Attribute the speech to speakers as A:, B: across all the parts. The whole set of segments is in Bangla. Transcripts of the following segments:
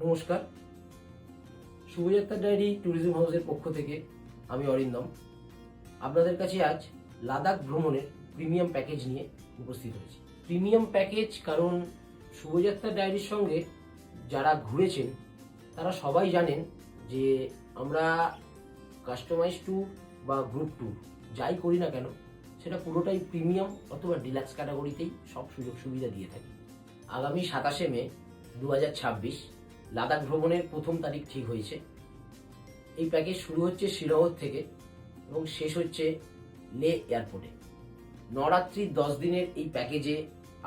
A: নমস্কার, শুভযাত্রা ডায়েরি ট্যুরিজম হাউসের পক্ষ থেকে আমি অরিন্দম আপনাদের কাছে আজ লাদাখ ভ্রমণের প্রিমিয়াম প্যাকেজ নিয়ে উপস্থিত হয়েছি। প্রিমিয়াম প্যাকেজ কারণ শুভযাত্রা ডায়েরির সঙ্গে যারা ঘুরেছেন তারা সবাই জানেন যে আমরা কাস্টমাইজ ট্যুর বা গ্রুপ ট্যুর যাই করি না কেন সেটা পুরোটাই প্রিমিয়াম অথবা ডিলাক্স ক্যাটাগরিতেই সব সুযোগ সুবিধা দিয়ে থাকি। আগামী 27শে মে 2026 লাদাখ ভ্রমণের প্রথম তারিখ ঠিক হয়েছে। এই প্যাকেজ শুরু হচ্ছে শ্রীনগর থেকে এবং শেষ হচ্ছে লে এয়ারপোর্টে। নরাত্রি 10 দিনের এই প্যাকেজে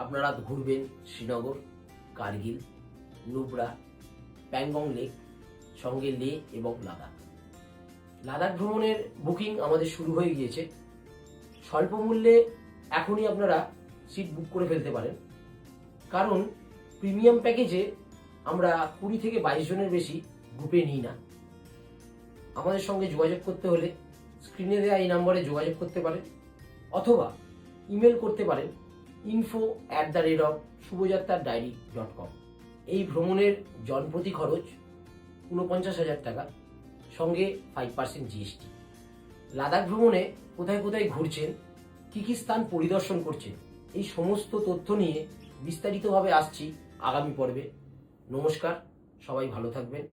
A: আপনারা ঘুরবেন শ্রীনগর, কার্গিল, নুব্রা, প্যাংগং লেক, সঙ্গে লে এবং লাদাখ। লাদাখ ভ্রমণের বুকিং আমাদের শুরু হয়ে গিয়েছে। স্বল্প মূল্যে এখনই আপনারা সিট বুক করে ফেলতে পারেন, কারণ প্রিমিয়াম প্যাকেজে আমরা 20 থেকে 22 জনের বেশি গ্রুপে নিই না। আমাদের সঙ্গে যোগাযোগ করতে হলে স্ক্রিনে দেওয়া এই নম্বরে যোগাযোগ করতে পারেন অথবা ইমেল করতে পারেন info@শুভযাত্রাডায়েরি.com। এই ভ্রমণের জনপ্রতি খরচ 49,000 টাকা, সঙ্গে 5% জিএসটি। লাদাখ ভ্রমণে কোথায় কোথায় ঘুরছেন, কি কি স্থান পরিদর্শন করছেন, এই সমস্ত তথ্য নিয়ে বিস্তারিতভাবে আসছি আগামী পর্বে। নমস্কার, সবাই ভালো থাকবেন।